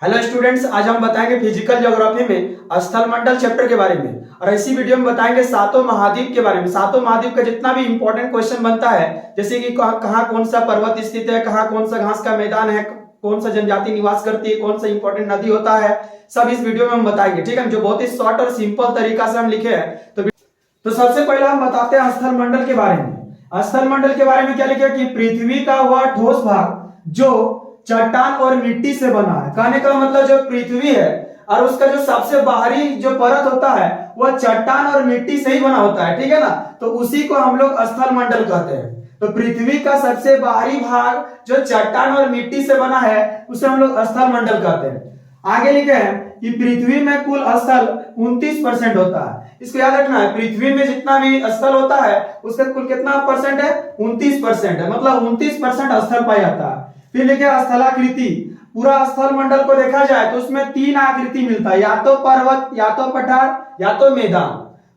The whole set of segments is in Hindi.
हेलो स्टूडेंट्स, आज हम बताएंगे फिजिकल ज्योग्राफी में स्थल मंडल चैप्टर के बारे में। और इसी वीडियो में बताएंगे सातों महाद्वीप के बारे में। सातों महाद्वीप का जितना भी इंपॉर्टेंट क्वेश्चन बनता है, जैसे कि कहाँ कौन सा पर्वत स्थित है, कहाँ कौन सा घास का मैदान है, कौन सा जनजाति निवास करती है, कौन सा इंपॉर्टेंट नदी होता है, सब इस वीडियो में हम बताएंगे। ठीक है, जो बहुत ही शॉर्ट और सिंपल तरीका से हम लिखे हैं। तो सबसे पहले हम बताते हैं स्थल मंडल के बारे में। स्थल मंडल के बारे में क्या लिखे कि पृथ्वी का वह ठोस भाग जो चट्टान और मिट्टी से बना है। कहने का मतलब जो पृथ्वी है और उसका जो सबसे बाहरी जो परत होता है वह चट्टान और मिट्टी से ही बना होता है। ठीक है ना, तो उसी को हम लोग स्थल मंडल कहते हैं। तो पृथ्वी का सबसे बाहरी भाग जो चट्टान और मिट्टी से बना है उसे हम लोग स्थल मंडल कहते हैं। आगे लिखे हैं कि पृथ्वी में कुल स्थल 29% होता है। इसको याद रखना है, पृथ्वी में जितना भी स्थल होता है उसका कुल कितना परसेंट है? 29% है। मतलब 29% स्थल पाया जाता है। फिर लिखे स्थलाकृति। पूरा स्थल मंडल को देखा जाए तो उसमें 3 आकृति मिलता है, या तो पर्वत, या तो पठार, या तो मैदान।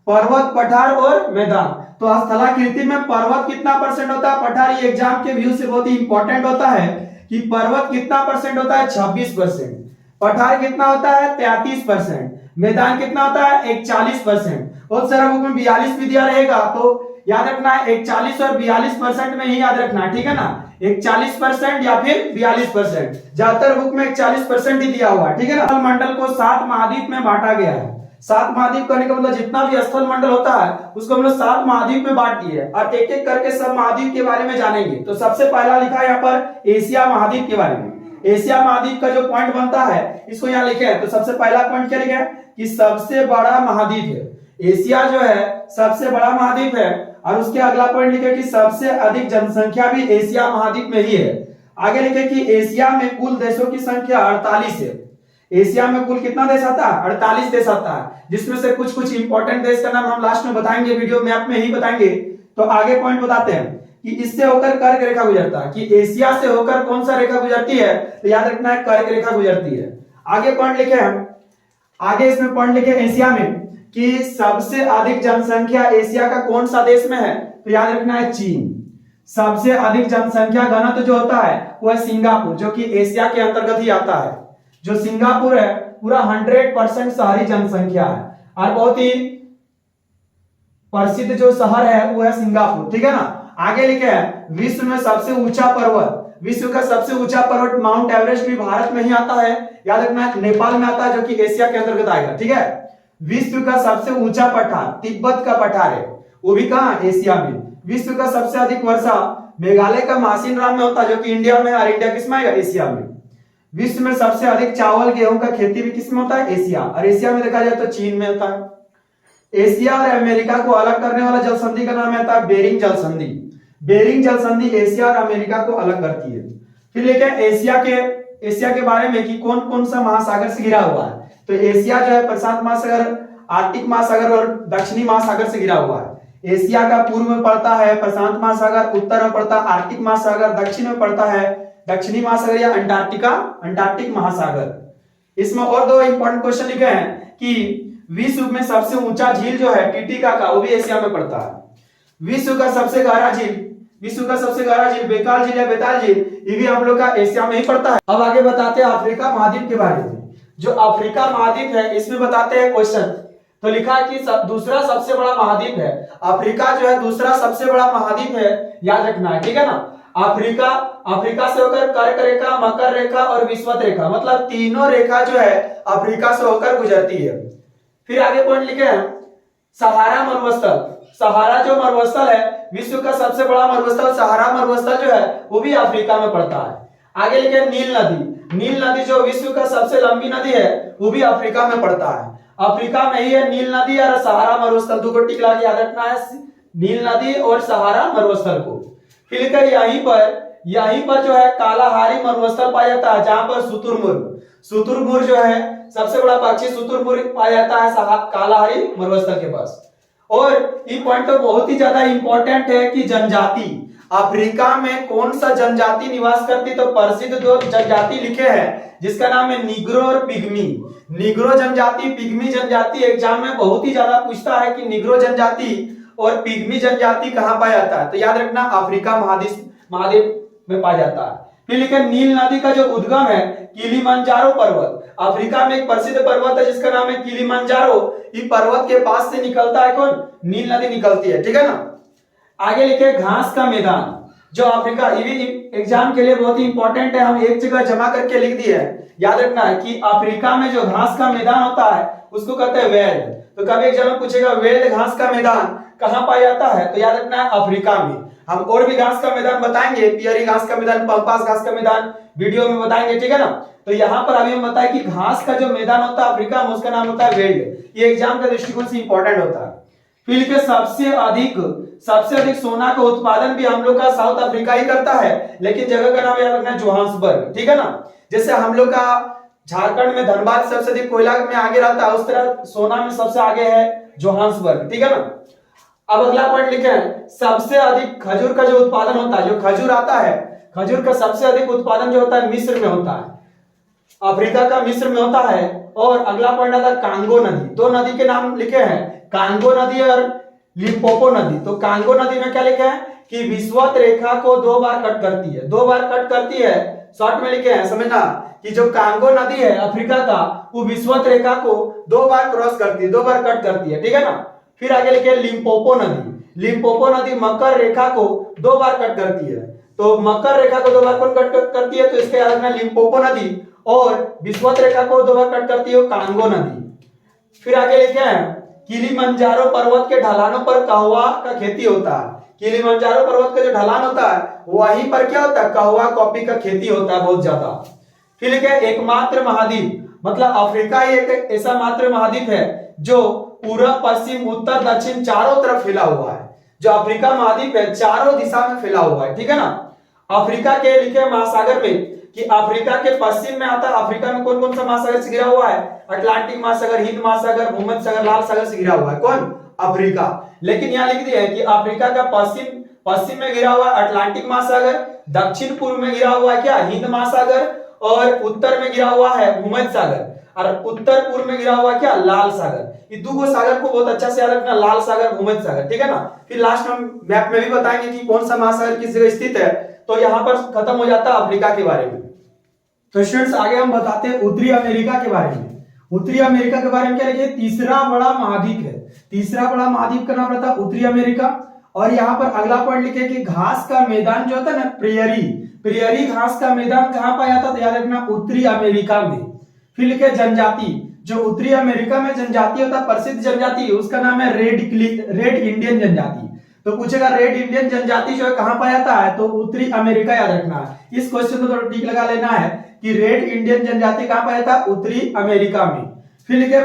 पर्वत, पठार और मैदान। तो स्थलाकृति में पर्वत कितना परसेंट होता है? पठार ये एग्जाम के व्यू से बहुत ही इंपॉर्टेंट होता है कि पर्वत कितना परसेंट होता है? 26%। पठार कितना होता है? 33%। मैदान कितना होता है? 41%। बहुत सारा बुक में 42 भी दिया रहेगा, तो याद रखना है 41 और 42% में ही याद रखना है। ठीक है ना, 41% या फिर 42%। ज्यादातर बुक में 41% ही दिया हुआ है। ठीक है ना। स्थल मंडल को 7 महाद्वीप में बांटा गया है। 7 महाद्वीप कहने का मतलब जितना भी स्थल मंडल होता है उसको हम लोग 7 महाद्वीप में बांट दिए और एक एक करके सब महाद्वीप के बारे में जानेंगे। तो सबसे पहला लिखा है यहाँ पर एशिया महाद्वीप के बारे में। एशिया महाद्वीप का जो पॉइंट बनता है इसको यहाँ लिखे हैं। तो सबसे पहला पॉइंट क्या लिखा है कि सबसे बड़ा महाद्वीप है। एशिया जो है सबसे बड़ा महाद्वीप है। और उसके अगला पॉइंट लिखे कि सबसे अधिक जनसंख्या भी एशिया महाद्वीप में ही है। आगे लिखे कि एशिया में कुल देशों की संख्या 48 है। एशिया में कुल कितना देश आता है? 48 देश आता है, जिसमें से कुछ कुछ इंपॉर्टेंट देश का नाम हम लास्ट में बताएंगे, वीडियो मैप में ही बताएंगे। तो आगे पॉइंट बताते हैं कि इससे होकर कर्क रेखा गुजरता है। कि एशिया से होकर कौन सा रेखा गुजरती है? तो याद रखना है कर्क रेखा गुजरती है। आगे पॉइंट लिखे हम, आगे इसमें पॉइंट लिखे एशिया में कि सबसे अधिक जनसंख्या एशिया का कौन सा देश में है? तो याद रखना है चीन। सबसे अधिक जनसंख्या घनत्व जो होता है वो है सिंगापुर, जो कि एशिया के अंतर्गत ही आता है। जो सिंगापुर है पूरा 100% शहरी जनसंख्या है और बहुत ही प्रसिद्ध जो शहर है वो है सिंगापुर। ठीक है ना। आगे लिखे है विश्व में सबसे ऊंचा पर्वत। विश्व का सबसे ऊंचा पर्वत माउंट एवरेस्ट भी भारत में ही आता है। याद रखना है नेपाल में आता है, जो कि एशिया के अंतर्गत आएगा। ठीक है। विश्व का सबसे ऊंचा पठार तिब्बत का पठार है, वो भी कहां? एशिया में। विश्व का सबसे अधिक वर्षा मेघालय का मासिन राम में होता है, जो कि इंडिया में, और इंडिया किसमें आएगा? एशिया में। विश्व में सबसे अधिक चावल गेहूं का खेती भी किसमें होता है? एशिया। और एशिया में देखा जाए तो चीन में होता है। एशिया और अमेरिका को अलग करने वाला जल संधि का नाम आता है बेरिंग जल संधि। बेरिंग जल संधि एशिया और अमेरिका को अलग करती है। फिर लेके एशिया के बारे में कि कौन कौन सा महासागर से घिरा हुआ है। तो एशिया जो है प्रशांत महासागर, आर्कटिक महासागर और दक्षिणी महासागर से घिरा हुआ है। एशिया का पूर्व में पड़ता है प्रशांत महासागर, उत्तर में पड़ता है आर्कटिक महासागर, दक्षिण में पड़ता है दक्षिणी महासागर या अंटार्कटिक महासागर। इसमें और 2 इंपॉर्टेंट क्वेश्चन लिखे हैं कि विश्व में सबसे ऊंचा झील जो है टिटिका का, वो भी एशिया में पड़ता है। विश्व का सबसे गहरा झील बेकाल झील या बेताल झील, ये भी हम लोग का एशिया में ही पड़ता है। अब आगे बताते हैं अफ्रीका महाद्वीप के बारे में। जो अफ्रीका महाद्वीप है इसमें बताते हैं क्वेश्चन। तो लिखा है कि दूसरा सबसे बड़ा महाद्वीप है अफ्रीका, जो है दूसरा सबसे बड़ा महाद्वीप है, याद रखना है। ठीक है ना। अफ्रीका से होकर कर्क रेखा, मकर रेखा और विषुवत रेखा, मतलब तीनों रेखा जो है अफ्रीका से होकर गुजरती है। फिर आगे पॉइंट लिखे हैं सहारा मरुस्थल। सहारा जो मरुस्थल है, विश्व का सबसे बड़ा मरुस्थल सहारा मरुस्थल जो है वो भी अफ्रीका में पड़ता है। आगे लिखे नील नदी। नील नदी जो विश्व का सबसे लंबी नदी है वो भी अफ्रीका में पड़ता है। अफ्रीका में ही है नील नदी और सहारा मरुस्थल, 2 को टिक लगा के याद रखना है, नील नदी और सहारा मरुस्थल को। फिर यहीं पर जो है कालाहारी मरुस्थल पाया जाता है, जहां पर शुतुरमुर्ग जो है सबसे बड़ा पक्षी शुतुरमुर्ग पाया जाता है कालाहारी मरुस्थल के पास। और ये पॉइंट तो बहुत ही ज्यादा इंपॉर्टेंट है कि जनजाति अफ्रीका में कौन सा जनजाति निवास करती। तो प्रसिद्ध 2 जनजाति लिखे हैं जिसका नाम है निग्रो और पिग्मी। निग्रो जनजाति, पिग्मी जनजाति एग्जाम में बहुत ही ज्यादा पूछता है कि निग्रो जनजाति और पिग्मी जनजाति कहां पाया जाता है। तो याद रखना अफ्रीका महाद्वीप में पाया जाता है। फिर लिखा नील नदी का जो उद्गम है किलिमंजारो पर्वत। अफ्रीका में एक प्रसिद्ध पर्वत है जिसका नाम है किलिमंजारो। ये पर्वत के पास से निकलता है कौन? नील नदी निकलती है, ठीक है ना। आगे लिखे घास का मैदान, जो अफ्रीका, ये भी एग्जाम के लिए बहुत ही इंपॉर्टेंट है, हम एक जगह जमा करके लिख दिए है। याद रखना है कि अफ्रीका में जो घास का मैदान होता है उसको कहते हैं वेल्ड। तो कभी एग्जाम में पूछेगा वेल्ड घास का मैदान कहां पाया जाता है, तो याद रखना है अफ्रीका में। हम और भी घास का मैदान बताएंगे, पियरी घास का मैदान, पम्पास घास का मैदान वीडियो में बताएंगे, ठीक है ना। तो यहाँ पर अभी हम बताएं कि घास का जो मैदान होता है अफ्रीका में उसका नाम होता है वेल्ड। ये एग्जाम के दृष्टिकोण से इंपॉर्टेंट होता है। फिर के सबसे अधिक सोना का उत्पादन भी हम लोग का साउथ अफ्रीका ही करता है, लेकिन जगह का नाम याद रखना है जोहान्सबर्ग, ठीक है ना। जैसे हम लोग का झारखंड में धनबाद सबसे अधिक कोयला में आगे रहता है, उस तरह सोना में सबसे आगे है जोहान्सबर्ग, ठीक है ना। अब अगला पॉइंट लिखे हैं सबसे अधिक खजूर का जो उत्पादन होता है, जो खजूर आता है, खजूर का सबसे अधिक उत्पादन जो होता है मिस्र में होता है, अफ्रीका का मिस्र में होता है। और अगला पॉइंट आता है कांगो नदी। दो नदी के नाम लिखे हैं, कांगो नदी और लिम्पोपो नदी। तो कांगो नदी में क्या लिखे हैं कि विषुवत रेखा को 2 बार कट करती है, 2 बार कट करती है। शॉर्ट में लिखे हैं, समझना कि जो कांगो नदी है अफ्रीका का, वो विषुवत रेखा को 2 बार क्रॉस करती है, 2 बार कट करती है, ठीक है ना। फिर आगे लिखे लिम्पोपो नदी। लिम्पोपो नदी मकर रेखा को 2 बार कट करती है। तो मकर रेखा को 2 बार कौन कट करती है, तो इसके याद रखना लिम्पोपो नदी। और विषुवत रेखा को 2 बार कट करती है कांगो नदी। फिर आगे लिखे हैं किलिमंजारो पर्वत के ढलानों पर कहवा का खेती होता है। किलिमंजारो पर्वत का जो ढलान होता है वहीं पर क्या होता है, कहवा कॉफी का खेती होता है बहुत ज्यादा। फिर लिखे एकमात्र महाद्वीप, मतलब अफ्रीका ही एक ऐसा मात्र महाद्वीप है जो पूर्व पश्चिम उत्तर दक्षिण चारों तरफ फैला हुआ है। जो अफ्रीका महाद्वीप है चारों दिशा में फैला हुआ है, ठीक है ना। अफ्रीका के लिखे महासागर में कि अफ्रीका के पश्चिम में आता है, अफ्रीका में कौन कौन सा महासागर से घिरा हुआ है, अटलांटिक महासागर, हिंद महासागर, भूमध्य सागर, लाल सागर से घिरा हुआ है कौन, अफ्रीका। लेकिन यहाँ लिख दिया है कि अफ्रीका का पश्चिम में घिरा हुआ है अटलांटिक महासागर, दक्षिण पूर्व में घिरा हुआ है क्या, हिंद महासागर, और उत्तर में घिरा हुआ है भूमध्य सागर, और उत्तर पूर्व में घिरा हुआ क्या, लाल सागर। ये 2 सागर को बहुत अच्छा से याद रखना, लाल सागर, भूमध्य सागर, ठीक है ना। फिर लास्ट में मैप में भी बताएंगे कि कौन सा महासागर किस जगह स्थित है। तो यहाँ पर खत्म हो जाता है अफ्रीका के बारे में। तो स्टूडेंट्स आगे हम बताते हैं उत्तरी अमेरिका के बारे में। उत्तरी अमेरिका के बारे में क्या लिखे, तीसरा बड़ा महाद्वीप है, तीसरा बड़ा महाद्वीप का नाम रहता है उत्तरी अमेरिका। और यहाँ पर अगला पॉइंट लिखे कि घास का मैदान जो होता है ना, प्रेयरी घास का मैदान कहाँ पाया जाता है, याद रखना उत्तरी अमेरिका में। फिर लिखे जनजाति, जो उत्तरी अमेरिका में जनजाति होता है, प्रसिद्ध जनजाति, उसका नाम है रेड इंडियन जनजाति। तो पूछेगा रेड इंडियन जनजाति जो है कहां पाया जाता है, तो उत्तरी अमेरिका याद रखना है। इस क्वेश्चन को थोड़ा टिक लगा लेना है कि रेड इंडियन जनजाति कहां पाया जाता है, उत्तरी अमेरिका में। फिर लिखे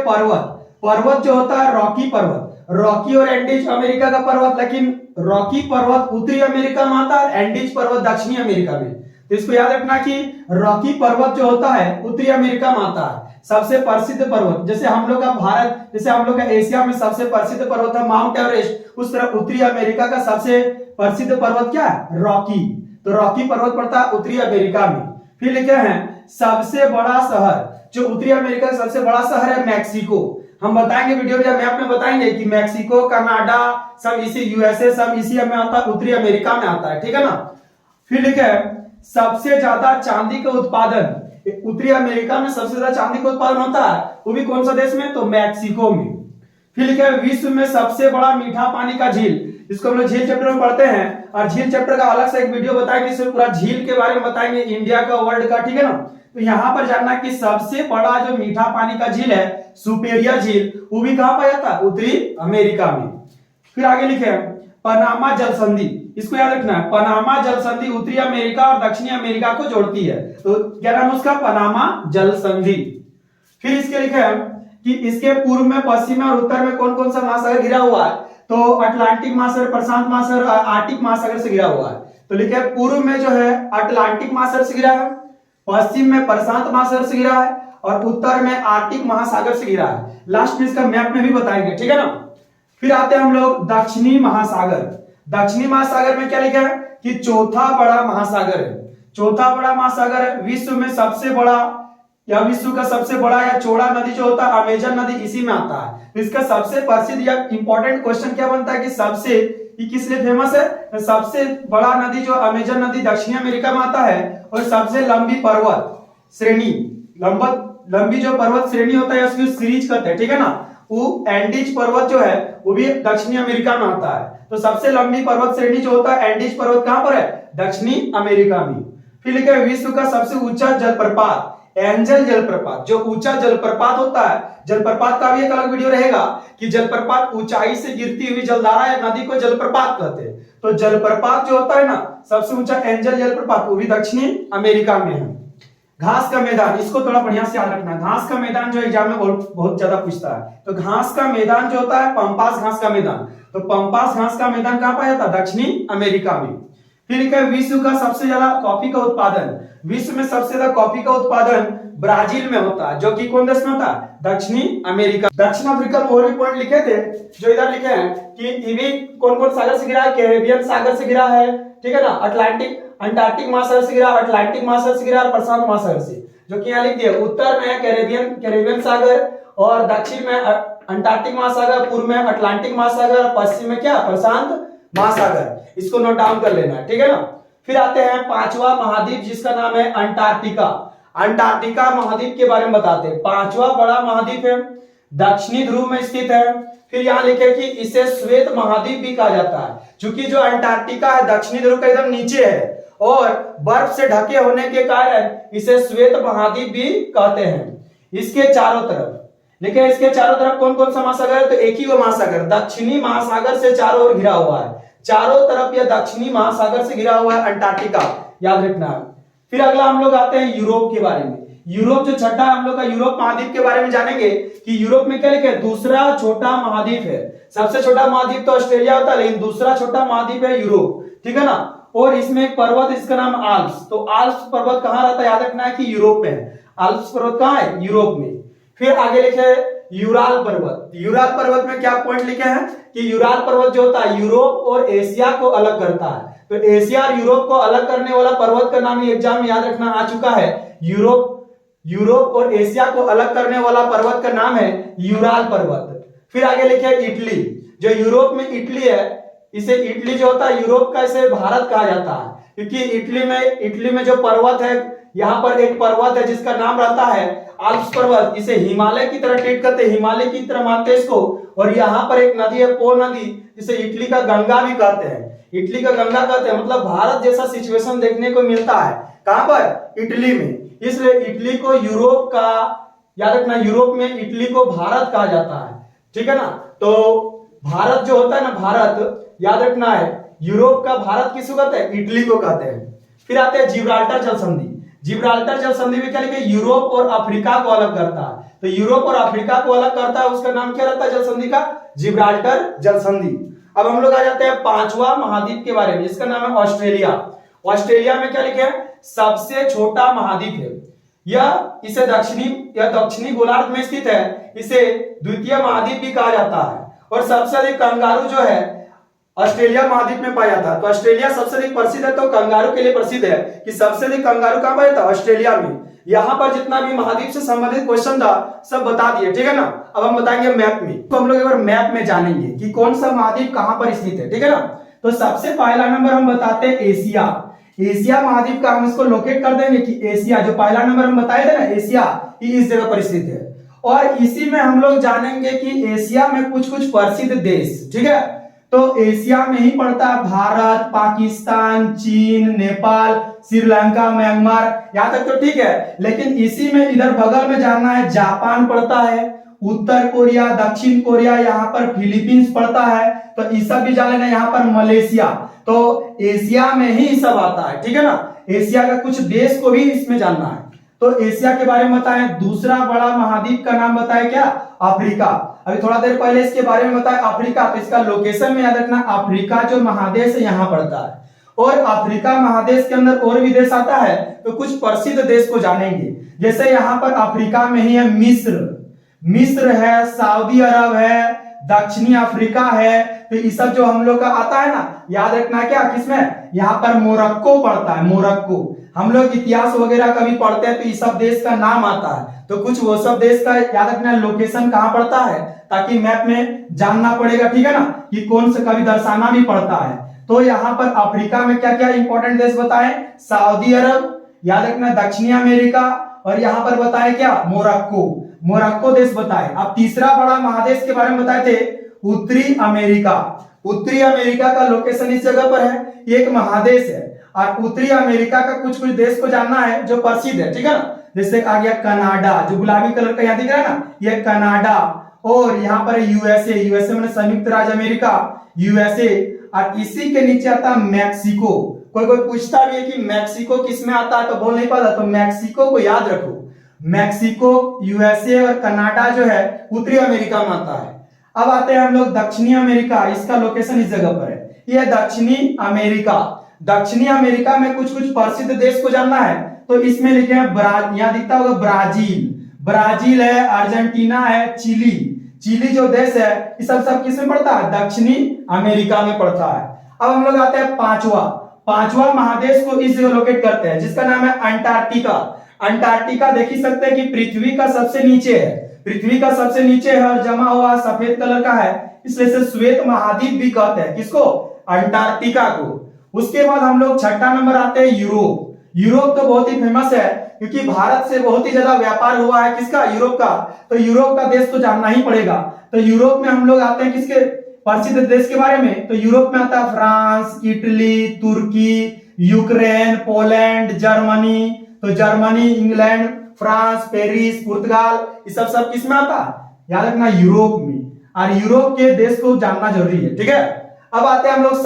पर्वत जो होता है रॉकी पर्वत, रॉकी और एंडीज अमेरिका का पर्वत, लेकिन रॉकी पर्वत उत्तरी अमेरिका में आता है, एंडीज पर्वत दक्षिणी अमेरिका में। तो इसको याद रखना कि रॉकी पर्वत जो होता है उत्तरी अमेरिका में आता है। सबसे प्रसिद्ध पर्वत, जैसे हम लोग का भारत, जैसे हम लोग का एशिया में सबसे प्रसिद्ध पर्वत है माउंट एवरेस्ट, उस तरह उत्तरी अमेरिका का सबसे प्रसिद्ध पर्वत क्या है, रॉकी। तो रॉकी पर्वत पड़ता है उत्तरी अमेरिका में। फिर लिखे हैं सबसे बड़ा शहर, जो उत्तरी अमेरिका का सबसे बड़ा शहर है मैक्सिको। हम बताएंगे वीडियो में, मैप में बताएंगे कि मैक्सिको, कनाडा सब इसी, यूएसए सब इसी में आता है, उत्तरी अमेरिका में आता है, ठीक है ना। फिर लिखे सबसे ज्यादा चांदी का उत्पादन उत्तरी अमेरिका में, सबसे ज्यादा चांदी का उत्पादन होता है, वो भी कौन सा देश में, तो मैक्सिको में। फिर लिखा है विश्व में सबसे बड़ा मीठा पानी का झील, इसको हम लोग झील चैप्टर में पढ़ते हैं, और झील चैप्टर का अलग से एक वीडियो बताएंगे, इसमें पूरा झील के बारे में बताएंगे, इंडिया का, वर्ल्ड का, ठीक है ना। तो यहाँ पर जानना कि सबसे बड़ा जो मीठा पानी का झील है सुपेरिया झील, वो भी कहां पाया जाता है, उत्तरी अमेरिका में। फिर आगे लिखे पनामा जल संधि, इसको याद रखना है, पनामा जल संधि उत्तरी अमेरिका और दक्षिणी अमेरिका को जोड़ती है। तो क्या नाम है उसका, पनामा जल संधि। फिर इसके लिखे कि इसके पूर्व में, पश्चिम में और उत्तर में कौन कौन सा महासागर घिरा हुआ है, तो अटलांटिक महासागर, प्रशांत महासागर, आर्टिक महासागर से घिरा हुआ है। तो लिखे पूर्व में जो है अटलांटिक महासागर से घिरा है, पश्चिम में प्रशांत महासागर से घिरा है, और उत्तर में आर्टिक महासागर से घिरा है। लास्ट में इसका मैप में भी बताएंगे, ठीक है ना। फिर आते हैं हम लोग दक्षिणी महासागर। दक्षिणी महासागर में क्या लिखा है कि चौथा बड़ा महासागर है, चौथा बड़ा महासागर विश्व में सबसे बड़ा, या विश्व का सबसे बड़ा या चौड़ा नदी जो होता है अमेजन नदी, इसी में आता है। तो इसका सबसे प्रसिद्ध या इंपॉर्टेंट क्वेश्चन क्या बनता है कि सबसे ये किस लिए फेमस है? सबसे बड़ा नदी जो अमेजन नदी दक्षिणी अमेरिका में आता है, और सबसे लंबी पर्वत श्रेणी, लंबी जो पर्वत श्रेणी होता है उसकी सीरीज कहते हैं, ठीक है ना। वो एंडीज पर्वत जो है वो भी दक्षिणी अमेरिका में आता है। तो सबसे लंबी पर्वत श्रेणी जो होता है एंडीज पर्वत कहां पर है? दक्षिणी अमेरिका में। फिर लिखा है विश्व का सबसे ऊंचा जलप्रपात एंजल जलप्रपात। जो ऊंचा जलप्रपात होता है, जलप्रपात का भी एक अलग वीडियो रहेगा कि जलप्रपात ऊंचाई से गिरती हुई जलधारा या नदी को जलप्रपात कहते हैं। तो जलप्रपात जो होता है ना, सबसे ऊंचा एंजल जलप्रपात, वो भी दक्षिणी अमेरिका में है। घास का मैदान, इसको थोड़ा बढ़िया से याद रखना। घास का मैदान जो एग्जाम में बहुत ज्यादा पूछता है। तो घास का मैदान जो होता है पंपास घास का मैदान, तो पंपास घास का मैदान कहां पाया जाता है? दक्षिणी अमेरिका में। फिर लिखा है विश्व का सबसे ज्यादा कॉफी का उत्पादन, विश्व में सबसे ज्यादा कॉफी का उत्पादन ब्राजील में होता है, जो कि कौन देश में होता है? दक्षिणी अमेरिका। दक्षिण अफ्रीका में और भी पॉइंट लिखे थे जो इधर लिखे हैं कि ये कौन कौन सागर से गिरा है? कैरेबियन सागर से गिरा है, ठीक है ना। अटलांटिक अंटार्कटिक महासागर से गिरा, अटलांटिक महासागर से गिरा और प्रशांत महासागर से, जो कि यहाँ लिख दिया। उत्तर में कैरेबियन सागर, और दक्षिण में अंटार्कटिक महासागर, पूर्व में अटलांटिक महासागर, पश्चिम में क्या? प्रशांत महासागर। इसको नोट डाउन कर लेना है, ठीक है ना। फिर आते हैं पांचवा महाद्वीप जिसका नाम है अंटार्कटिका। अंटार्कटिका महाद्वीप के बारे में बताते हैं। पांचवा बड़ा महाद्वीप है, दक्षिणी ध्रुव में स्थित है। फिर यहाँ लिखे कि इसे श्वेत महाद्वीप भी कहा जाता है, क्योंकि जो अंटार्कटिका है दक्षिणी ध्रुव के एकदम नीचे है और बर्फ से ढके होने के कारण इसे श्वेत महाद्वीप भी कहते हैं। इसके चारों तरफ लिखे, इसके चारों तरफ कौन कौन सा महासागर है? तो एक ही वो महासागर, दक्षिणी महासागर से चारों ओर घिरा हुआ है। चारों तरफ यह दक्षिणी महासागर से घिरा हुआ है अंटार्कटिका, याद रखना है। फिर अगला हम लोग आते हैं यूरोप के बारे में। यूरोप जो छठा हम लोग का यूरोप महाद्वीप के बारे में जानेंगे कि यूरोप में क्या लिखे? दूसरा छोटा महाद्वीप है। सबसे छोटा महाद्वीप तो ऑस्ट्रेलिया होता है, लेकिन दूसरा छोटा महाद्वीप है यूरोप, ठीक है ना। और इसमें एक पर्वत, इसका नाम आल्प्स। तो आल्प्स पर्वत कहां रहता है? याद रखना है कि यूरोप में है। आल्प्स पर्वत कहां है? यूरोप में। फिर आगे लिखे यूराल पर्वत। यूराल पर्वत में क्या पॉइंट लिखे हैं कि यूराल पर्वत जो होता है यूरोप और एशिया को अलग करता है। तो एशिया और यूरोप को अलग करने वाला पर्वत का नाम एग्जाम में याद रखना आ चुका है। यूरोप और एशिया को अलग करने वाला पर्वत का नाम है यूराल पर्वत। फिर आगे लिखे इटली। जो यूरोप में इटली है, इसे इटली जो होता है यूरोप का, इसे भारत कहा जाता है, क्योंकि इटली में जो पर्वत है, यहाँ पर एक पर्वत है जिसका नाम रहता है आल्प्स पर्वत। इसे हिमालय की तरह ट्रीट करते हैं, हिमालय की तरह मानते हैं इसको। और यहाँ पर एक नदी है पो नदी, जिसे इटली का गंगा भी कहते हैं। इटली का गंगा कहते हैं, मतलब भारत जैसा सिचुएशन देखने को मिलता है कहां पर? इटली में। इसलिए इटली को यूरोप का, याद रखना, यूरोप में इटली को भारत कहा जाता है, ठीक है ना। तो भारत जो होता है ना, भारत याद रखना है, यूरोप का भारत किसको कहते हैं? इटली को कहते हैं। फिर आते हैं जिब्राल्टर जल संधि। जिब्राल्टर जल संधि में क्या लिखे? यूरोप और अफ्रीका को अलग करता है। तो यूरोप और अफ्रीका को अलग करता है, उसका नाम क्या रहता है जल संधि का? जिब्राल्टर जल संधि। अब हम लोग आ जाते हैं पांचवा महाद्वीप के बारे में, जिसका नाम है ऑस्ट्रेलिया। ऑस्ट्रेलिया में क्या लिखे है? सबसे छोटा महाद्वीप है। इसे दक्षिणी गोलार्ध में स्थित है। इसे द्वितीय महाद्वीप भी कहा जाता है। और सबसे अधिक कंगारू जो है ऑस्ट्रेलिया महाद्वीप में पाया जाता है। तो ऑस्ट्रेलिया सबसे अधिक प्रसिद्ध है, तो कंगारू के लिए प्रसिद्ध है कि सबसे अधिक कंगारू कहां पाया जाता है? ऑस्ट्रेलिया में। यहाँ पर जितना भी महाद्वीप से संबंधित क्वेश्चन था सब बता दिए, ठीक है ना। अब हम बताएंगे मैप में। तो हम लोग एक बार मैप में जानेंगे कि कौन सा महाद्वीप कहां पर स्थित है, ठीक है ना। तो सबसे पहला नंबर हम बताते हैं एशिया। एशिया महाद्वीप का हम इसको लोकेट कर देंगे कि एशिया, जो पहला नंबर हम बताए थे ना एशिया, ये इस जगह पर स्थित है। और इसी में हम लोग जानेंगे कि एशिया में कुछ कुछ प्रसिद्ध देश, ठीक है। तो एशिया में ही पड़ता है भारत, पाकिस्तान, चीन, नेपाल, श्रीलंका, म्यांमार, यहां तक तो ठीक है। लेकिन इसी में इधर बगल में जानना है, जापान पड़ता है, उत्तर कोरिया, दक्षिण कोरिया, यहाँ पर फिलीपींस पड़ता है। तो ये सब भी जान लेना, यहाँ पर मलेशिया। तो एशिया में ही सब आता है, ठीक है ना। एशिया का कुछ देश को भी इसमें जानना है। तो एशिया के बारे में बताएं। दूसरा बड़ा महाद्वीप का नाम बताएं क्या? अफ्रीका। अभी थोड़ा देर पहले इसके बारे में बताया अफ्रीका, तो इसका लोकेशन में याद रखना, अफ्रीका जो महादेश है यहाँ पड़ता है। और अफ्रीका महादेश के अंदर और भी देश आता है, तो कुछ प्रसिद्ध देश को जानेंगे। जैसे यहाँ पर अफ्रीका में ही है मिस्र है, सऊदी अरब है, दक्षिणी अफ्रीका है। तो ये सब जो हम लोग का आता है ना, याद रखना क्या किसमें? यहाँ पर मोरक्को पड़ता है, मोरक्को। हम लोग इतिहास वगैरह कभी पढ़ते हैं तो इस सब देश का नाम आता है, तो कुछ वो सब देश का याद रखना लोकेशन कहाँ पड़ता है, ताकि मैप में जानना पड़ेगा, ठीक है ना, कि कौन से कभी दर्शाना भी पड़ता है। तो यहाँ पर अफ्रीका में क्या क्या इंपॉर्टेंट देश बताएं, सऊदी अरब, याद रखना दक्षिणी अमेरिका, और यहाँ पर बताए क्या, मोरक्को, मोरक्को देश बताए। अब तीसरा बड़ा महादेश के बारे में बताए थे, उत्तरी अमेरिका। उत्तरी अमेरिका का लोकेशन इस जगह पर है, ये एक महादेश है। और उत्तरी अमेरिका का कुछ कुछ देश को जानना है जो प्रसिद्ध है, ठीक है ना, जैसे आ गया कनाडा, जो गुलाबी कलर का यहाँ दिख रहा है ना, ये कनाडा। और यहाँ पर यूएसए, यूएसए मैंने संयुक्त राज्य अमेरिका, यूएसए। और इसी के नीचे आता है मैक्सिको। कोई कोई पूछता भी है कि मैक्सिको किस में आता है, तो बोल नहीं पाता, तो मैक्सिको को याद रखो। मैक्सिको, यूएसए और कनाडा जो है उत्तरी अमेरिका में आता है। अब आते हैं हम लोग दक्षिणी अमेरिका, इसका लोकेशन इस जगह पर है, यह दक्षिणी अमेरिका। दक्षिणी अमेरिका में कुछ कुछ प्रसिद्ध देश को जानना है, तो इसमें लिखे हैं यहाँ दिखता होगा ब्राजील, ब्राजील है, अर्जेंटीना है, चिली। चिली जो देश है ये सब किस में पड़ता है, दक्षिणी अमेरिका में पड़ता है। अब हम लोग आते हैं पांचवा महादेश को इस जगह लोकेट करते हैं, जिसका नाम है अंटार्कटिका। अंटार्कटिका देख ही सकते हैं कि पृथ्वी का सबसे नीचे है, पृथ्वी का सबसे नीचे है और जमा हुआ सफेद कलर का है, इसलिए से श्वेत महाद्वीप भी कहते हैं, किसको, अंटार्कटिका को। उसके बाद हम लोग छठा नंबर आते हैं यूरोप। यूरोप तो बहुत ही फेमस है, क्योंकि भारत से बहुत ही ज्यादा व्यापार हुआ है, किसका, यूरोप का। तो यूरोप का देश तो जानना ही पड़ेगा। तो यूरोप में हम लोग आते हैं किसके, प्रसिद्ध देश के बारे में, तो यूरोप में आता है फ्रांस, इटली, तुर्की, यूक्रेन, पोलैंड, जर्मनी। तो जर्मनी, इंग्लैंड, फ्रांस, पेरिस, पुर्तगाल, ये सब किस में आता है, याद रखना यूरोप में। और यूरोप के देश को जानना जरूरी है, ठीक है। अब आते हैं हम लोग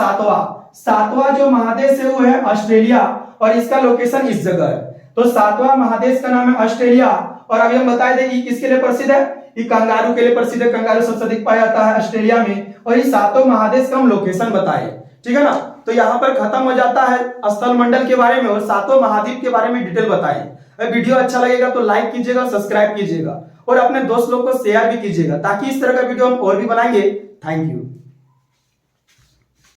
सातवां जो महादेश है वो है ऑस्ट्रेलिया, और इसका लोकेशन इस जगह है। तो सातवां महादेश का नाम है ऑस्ट्रेलिया। और अभी हम बताए थे कि किसके लिए प्रसिद्ध है, ये कंगारू के लिए प्रसिद्ध है, कंगारू सबसे अधिक पाया जाता है ऑस्ट्रेलिया में। और ये सातों महादेश का हम लोकेशन बताए, ठीक है ना। तो यहाँ पर खत्म हो जाता है स्थल मंडल के बारे में और सातों महाद्वीप के बारे में डिटेल बताई। वीडियो अच्छा लगेगा तो लाइक कीजिएगा, सब्सक्राइब कीजिएगा और अपने दोस्त लोग को शेयर भी कीजिएगा, ताकि इस तरह का वीडियो हम और भी बनाएंगे। Thank you.